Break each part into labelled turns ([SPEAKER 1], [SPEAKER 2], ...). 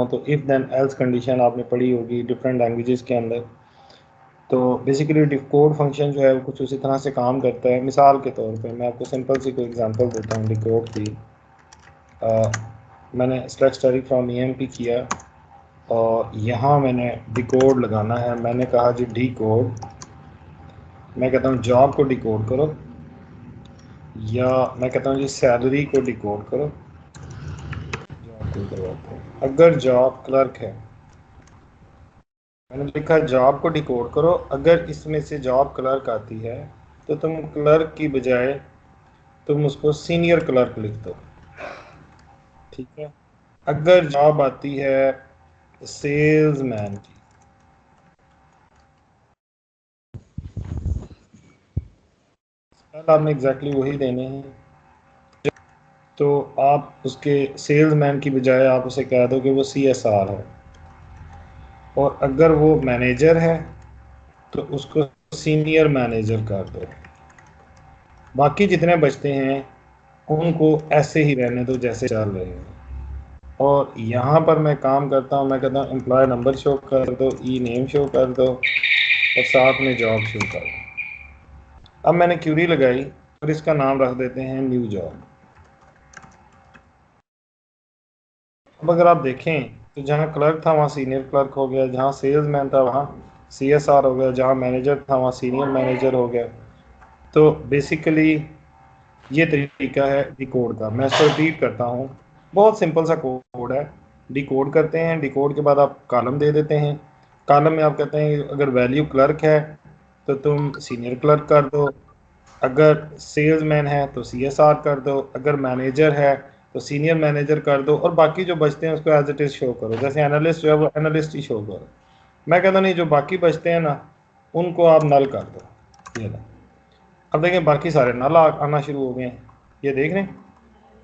[SPEAKER 1] तो if then else condition आपने पढ़ी होगी डिफरेंट लैंग्वेजेस के अंदर। तो बेसिकली डिकोड फंक्शन जो है वो कुछ उसी तरह से काम करता है। मिसाल के तौर पे मैं आपको सिंपल सी कोई एग्जांपल देता हूँ डिकोड की। मैंने सेलेक्ट स्टडी फ्रॉम EMP किया और यहाँ मैंने डिकोड लगाना है। मैंने कहा जी डिकोड, मैं कहता हूँ जॉब को डिकोड करो, या मैं कहता हूँ जी सैलरी को डिकोड करो। जॉब को करवाते हैं। अगर जॉब क्लर्क है, मैंने लिखा जॉब को डिकोड करो, अगर इसमें से जॉब क्लर्क आती है तो तुम क्लर्क की बजाय तुम उसको सीनियर क्लर्क लिख दो, ठीक है। अगर जॉब आती है सेल्समैन की, पहले आपने एग्जैक्टली वही देने हैं। तो आप उसके सेल्समैन की बजाय आप उसे कह दो कि वो CSR है। और अगर वो मैनेजर है तो उसको सीनियर मैनेजर कर दो। बाकी जितने बचते हैं उनको ऐसे ही रहने दो जैसे चल रहे हैं। और यहाँ पर मैं काम करता हूँ, मैं कहता हूँ एम्प्लॉय नंबर शो कर दो, नेम शो कर दो और साथ में जॉब शो कर दो। अब मैंने क्यूरी लगाई और इसका नाम रख देते हैं न्यू जॉब। अब अगर आप देखें तो जहाँ क्लर्क था वहाँ सीनियर क्लर्क हो गया, जहाँ सेल्समैन था वहाँ CSR हो गया, जहाँ मैनेजर था वहाँ सीनियर मैनेजर हो गया। तो बेसिकली ये तरीका है डिकोड का। मैं इसको रिपीट करता हूँ, बहुत सिंपल सा कोड है। डिकोड करते हैं, डिकोड के बाद आप कॉलम दे देते हैं। कॉलम में आप कहते हैं अगर वैल्यू क्लर्क है तो तुम सीनियर क्लर्क कर दो, अगर सेल्समैन है तो CSR कर दो, अगर मैनेजर है तो सीनियर मैनेजर कर दो, और बाकी जो बचते हैं उसको एज इट इज़ शो करो। जैसे एनालिस्ट जो है वो एनालिस्ट ही शो करो। मैं कहता नहीं, जो बाकी बचते हैं ना उनको आप नल कर दो। ये ना, अब देखें बाकी सारे नल आना शुरू हो गए हैं, ये देख रहे हैं,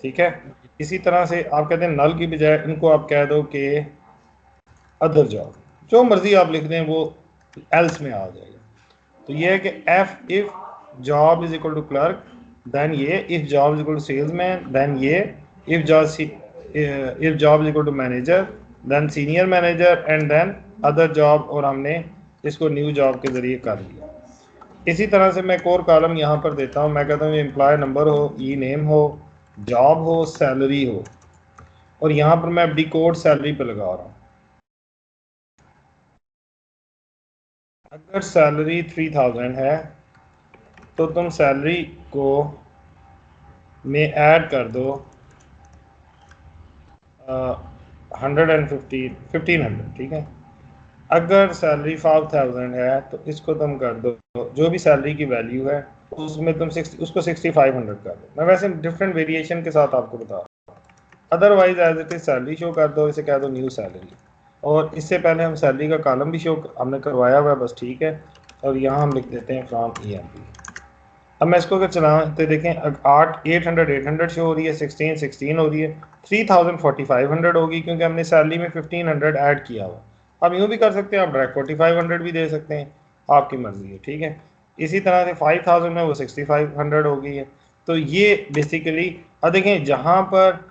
[SPEAKER 1] ठीक है। इसी तरह से आप कहते हैं नल की बजाय इनको आप कह दो कि अदर जॉब, जो मर्जी आप लिख दें वो एल्स में आ जाएगा। तो ये है कि F if job is equal to clerk, then ये if job is equal to salesman, then ये if job is equal to manager, then senior manager, and then other job, और हमने इसको न्यू जॉब के जरिए कर लिया। इसी तरह से मैं एक और कॉलम यहाँ पर देता हूँ। मैं कहता हूँ एम्प्लॉय नंबर हो, नेम हो, जॉब हो, सैलरी हो, और यहाँ पर मैं डिकोड सैलरी पे लगा रहा हूँ। अगर सैलरी 3000 है तो तुम सैलरी को में ऐड कर दो 1500, ठीक है। अगर सैलरी 5000 है तो इसको तुम कर दो, जो भी सैलरी की वैल्यू है उसमें तुम उसको 6500 कर दो। मैं वैसे डिफरेंट वेरिएशन के साथ आपको बता रहा हूँ। Otherwise as it is salary show कर दो, इसे कह दो न्यू सैलरी। और इससे पहले हम सैलरी का कॉलम भी शो हमने करवाया हुआ है, बस ठीक है। और यहाँ हम लिख देते हैं फ्रॉम EMP। अब मैं इसको अगर चलाते देखें, 800 शो हो रही है, 16 हो रही है, 3000 4500 होगी क्योंकि हमने सैलरी में 1500 ऐड किया हुआ। आप यूँ भी कर सकते हैं, आप डायरेक्ट 4500 भी दे सकते हैं, आपकी मर्जी है, ठीक है। इसी तरह से 5000 में वो 6500 हो गई है। तो ये बेसिकली, अब देखें जहाँ पर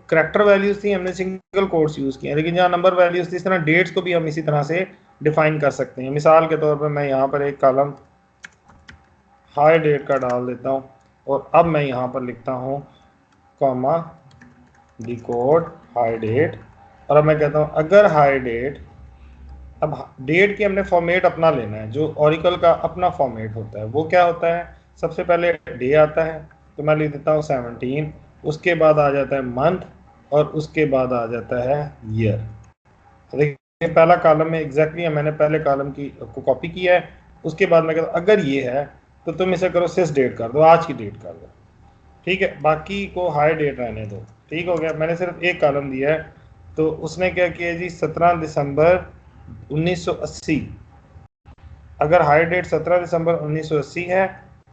[SPEAKER 1] करेक्टर वैल्यूज थी हमने सिंगल कोट्स यूज़ किए, लेकिन जहाँ नंबर वैल्यूज थी, इस तरह डेट्स को भी हम इसी तरह से डिफाइन कर सकते हैं। मिसाल के तौर पर मैं यहाँ पर एक कॉलम हाई डेट का डाल देता हूँ, और अब मैं यहाँ पर लिखता हूँ कॉमा डिकोड हाई डेट। और अब मैं कहता हूँ अगर हाई डेट, अब डेट की हमने फॉर्मेट अपना लेना है, जो ओरिकल का अपना फॉर्मेट होता है वो क्या होता है। सबसे पहले डे आता है, तो मैं लिख देता हूँ 17, उसके बाद आ जाता है मंथ, और उसके बाद आ जाता है ईयर। देखिए पहला कॉलम में एग्जैक्टली मैंने पहले कॉलम की को कॉपी किया है। उसके बाद मैं कहता हूँ अगर ये है तो तुम इसे करो सिस डेट कर दो, आज की डेट कर दो, ठीक है। बाकी को हाई डेट रहने दो, ठीक हो गया। मैंने सिर्फ एक कॉलम दिया है, तो उसने क्या किया जी 17 दिसंबर 1980। अगर हाई डेट 17 दिसंबर 1980 है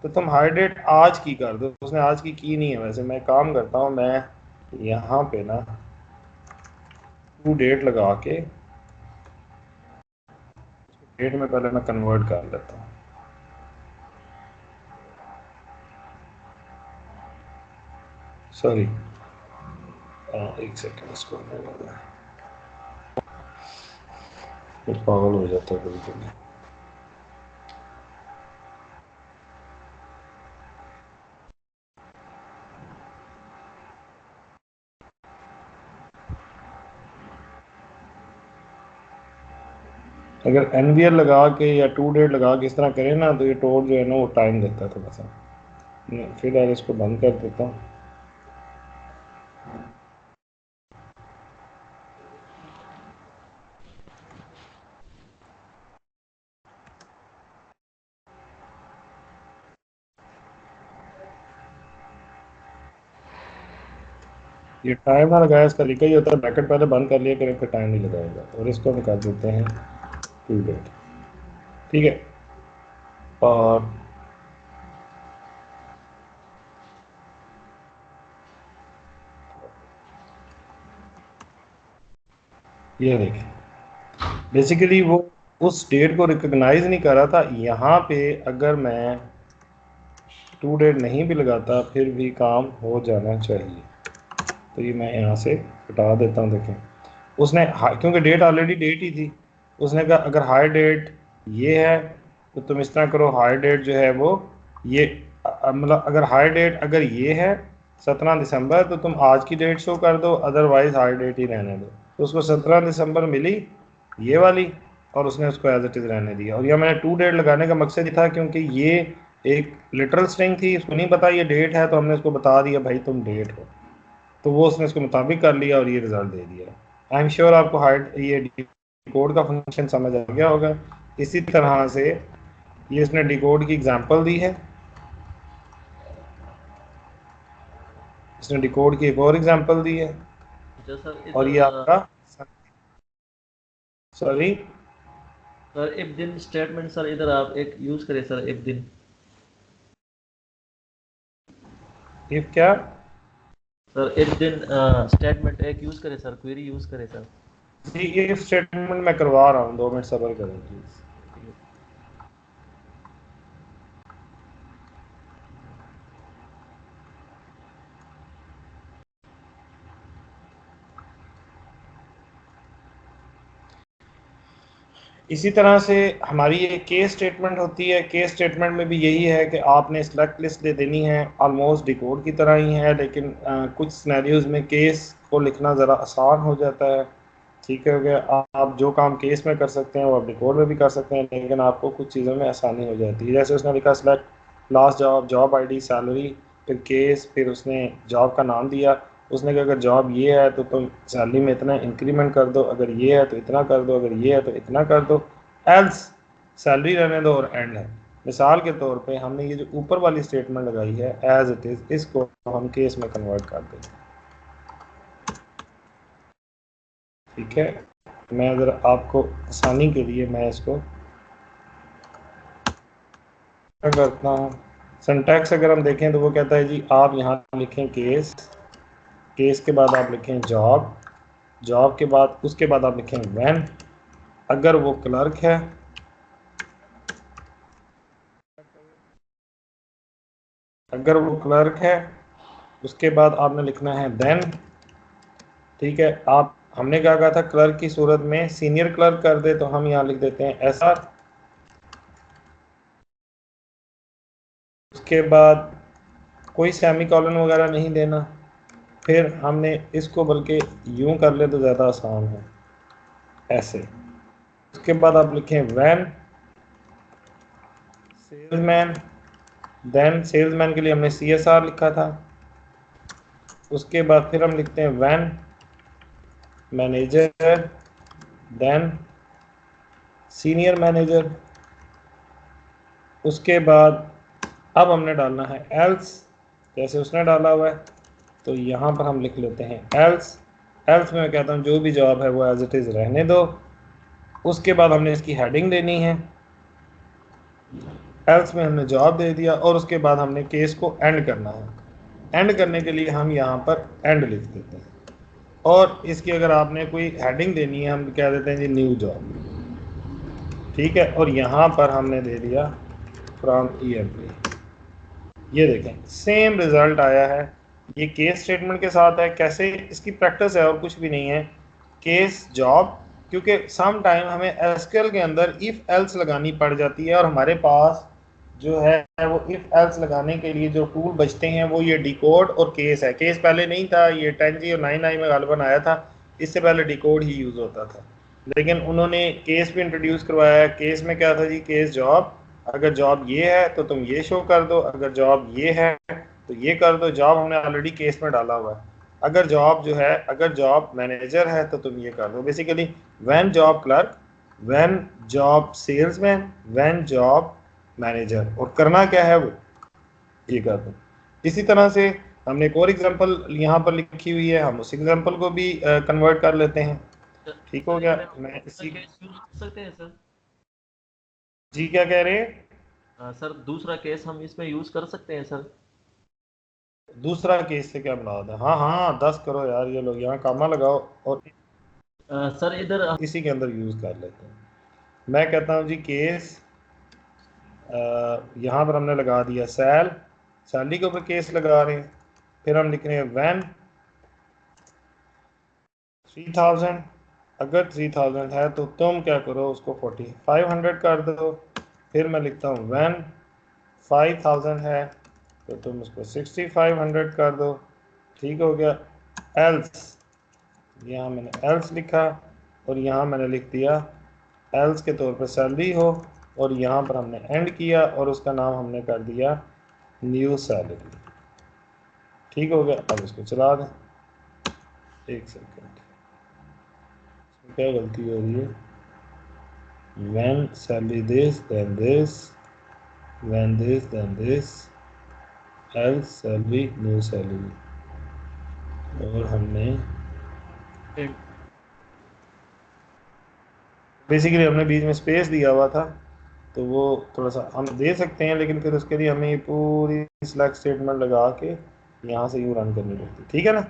[SPEAKER 1] तो तुम हाई डेट आज की कर दो। उसने आज की नहीं है। वैसे मैं काम करता हूँ, मैं यहाँ पे ना टू डेट लगा के डेट में पहले मैं कन्वर्ट कर लेता हूँ। सॉरी, एक सेकेंड, इसको फिर पागल हो जाता है कभी कभी। अगर एनवीआर लगा के या टू डेट लगा के इस तरह करें ना तो ये टोड जो है ना वो टाइम देता है थोड़ा सा। फिलहाल इसको बंद कर देता हूँ। ये टाइम ना लगाया इसका तरीका ही होता है, ब्रैकेट पहले बंद कर लिया करें फिर टाइम नहीं लगाएगा। और इसको हम कर देते हैं टू डेट। ठीक है। और ये देखें, बेसिकली वो उस डेट को रिकॉग्नाइज नहीं कर रहा था। यहाँ पे अगर मैं टू डेट नहीं भी लगाता फिर भी काम हो जाना चाहिए। तो ये मैं यहाँ से हटा देता हूँ। देखें उसने क्योंकि डेट ऑलरेडी डेट ही थी, उसने कहा अगर हाई डेट ये है तो तुम इस तरह करो, हाई डेट जो है वो ये मतलब अगर हाई डेट अगर ये है 17 दिसंबर तो तुम आज की डेट शो कर दो, अदरवाइज हाई डेट ही रहने दो। तो उसको 17 दिसंबर मिली ये वाली और उसने उसको एज इट इज़ रहने दिया। और यह मैंने टू डेट लगाने का मकसद ये था क्योंकि ये एक लिटरल स्ट्रिंग थी, उसको नहीं पता ये डेट है, तो हमने उसको बता दिया भाई तुम डेट हो, तो वो उसने उसके मुताबिक कर लिया और ये रिजल्ट दे दिया। आई एम श्योर आपको हार्ड ये डिकोड का फंक्शन समझ आ गया होगा। इसी तरह से ये इसने डिकोड की एग्जांपल दी है, इसने डिकोड की एक और एग्जांपल दी है।
[SPEAKER 2] अच्छा सर
[SPEAKER 1] और
[SPEAKER 2] इधर
[SPEAKER 1] ये आपका सॉरी
[SPEAKER 2] सर इफ दिन स्टेटमेंट सर इधर आप एक यूज करें सर इफ दिन।
[SPEAKER 1] इफ क्या?
[SPEAKER 2] सर इफ दिन स्टेटमेंट एक यूज करें सर, क्वेरी यूज करें सर।
[SPEAKER 1] जी ये स्टेटमेंट मैं करवा रहा हूँ, 2 मिनट सब्र करें प्लीज। इसी तरह से हमारी ये केस स्टेटमेंट होती है। केस स्टेटमेंट में भी यही है कि आपने सेलेक्ट लिस्ट दे देनी है, ऑलमोस्ट डिकोड की तरह ही है, लेकिन कुछ सिनेरियोज में केस को लिखना ज़रा आसान हो जाता है। ठीक है हो गया, आप जो काम केस में कर सकते हैं वो आप डिकोड में भी कर सकते हैं, लेकिन आपको कुछ चीज़ों में आसानी हो जाती है। जैसे उसने लिखा select last job, job ID, salary, फिर केस, फिर उसने जॉब का नाम दिया। उसने कहा अगर जॉब ये है तो तुम सैलरी में इतना इंक्रीमेंट कर दो, अगर ये है तो इतना कर दो, अगर ये है तो इतना कर दो, एल्स सैलरी रहने दो और एंड है। मिसाल के तौर पे हमने ये जो ऊपर वाली स्टेटमेंट लगाई है एज इट इज़, इसको हम केस में कन्वर्ट कर देंगे। ठीक है, मैं अगर आपको आसानी के लिए मैं इसको क्या करता हूँ, सिंटैक्स अगर हम देखें तो वो कहता है जी आप यहाँ लिखें केस, केस के बाद आप लिखें जॉब, जॉब के बाद उसके बाद आप लिखें व्हेन। अगर वो क्लर्क है, अगर वो क्लर्क है उसके बाद आपने लिखना है देन। ठीक है, आप हमने क्या कहा था क्लर्क की सूरत में सीनियर क्लर्क कर दे, तो हम यहाँ लिख देते हैं ऐसा। उसके बाद कोई सेमी कॉलन वगैरह नहीं देना। फिर हमने इसको बल्कि यूं कर ले तो ज़्यादा आसान है, ऐसे। उसके बाद आप लिखें व्हेन सेल्समैन, देन सेल्समैन के लिए हमने CSR लिखा था। उसके बाद फिर हम लिखते हैं when manager, then senior manager. उसके बाद अब हमने डालना है एल्स, जैसे उसने डाला हुआ है, तो यहाँ पर हम लिख लेते हैं एल्स। एल्स में मैं कहता हूँ जो भी जॉब है वो एज इट इज़ रहने दो। उसके बाद हमने इसकी हेडिंग देनी है, एल्स में हमने जॉब दे दिया, और उसके बाद हमने केस को एंड करना है। एंड करने के लिए हम यहाँ पर एंड लिख देते हैं, और इसकी अगर आपने कोई हेडिंग देनी है हम कह देते हैं जी न्यू जॉब। ठीक है, और यहाँ पर हमने दे दिया फ्रॉम ई एम्प्लॉय। ये देखें सेम रिजल्ट आया है। ये केस स्टेटमेंट के साथ है। कैसे इसकी प्रैक्टिस है और कुछ भी नहीं है। केस जॉब, क्योंकि सम टाइम हमें एसक्यूएल के अंदर इफ एल्स लगानी पड़ जाती है, और हमारे पास जो है वो इफ एल्स लगाने के लिए जो टूल बचते हैं वो ये डिकोड और केस है। केस पहले नहीं था, ये 10G और 9i में गालिबन आया था, इससे पहले डिकोड ही यूज होता था। लेकिन उन्होंने केस भी इंट्रोड्यूस करवाया। केस में क्या था जी, केस जॉब, अगर जॉब ये है तो तुम ये शो कर दो, अगर जॉब ये है तो ये कर दो। जॉब हमने ऑलरेडी केस में डाला हुआ है। अगर जॉब जो है, अगर जॉब मैनेजर है तो तुम ये कर दो। Basically when job clerk, when job salesman, when job manager, और करना क्या है वो ये कर दो। इसी तरह से हमने एक और एग्जांपल यहाँ पर लिखी हुई है, हम उस एग्जांपल को भी कन्वर्ट कर लेते हैं। ठीक हो
[SPEAKER 2] सर
[SPEAKER 1] गया।
[SPEAKER 2] इसमें हम
[SPEAKER 1] मैं
[SPEAKER 2] दूसरा
[SPEAKER 1] इसी,
[SPEAKER 2] केस यूज कर सकते हैं सर?
[SPEAKER 1] जी क्या कह रहे हैं?
[SPEAKER 2] सर दूसरा केस हम इसमें यूज कर सकते हैं सर?
[SPEAKER 1] दूसरा केस से क्या मुराद है? हाँ हाँ, 10 करो यार, ये लोग यहाँ कामा लगाओ और
[SPEAKER 2] सर इधर
[SPEAKER 1] इसी के अंदर यूज कर लेते हैं। मैं कहता हूँ जी केस, यहाँ पर हमने लगा दिया सैलरी के ऊपर केस लगा रहे हैं। फिर हम लिख रहे हैं व्हेन 3000, अगर 3000 है तो तुम क्या करो, उसको 4500 कर दो। फिर मैं लिखता हूँ व्हेन 5000 है तो तुम उसको 6500 कर दो। ठीक हो गया। एल्स, यहाँ मैंने एल्स लिखा और यहाँ मैंने लिख दिया एल्स के तौर पर सैलरी हो, और यहाँ पर हमने एंड किया और उसका नाम हमने कर दिया न्यू सैलरी। ठीक हो गया। अब इसको चला दें। एक सेकेंड, क्या गलती हो रही है? When salary this then this, when this then this, else salary new salary, और हमने बेसिकली हमने बीच में स्पेस दिया हुआ था, तो वो थोड़ा सा हम दे सकते हैं, लेकिन फिर उसके लिए हमें पूरी सिलेक्ट स्टेटमेंट लगा के यहाँ से यूँ रन करनी पड़ती। ठीक है ना।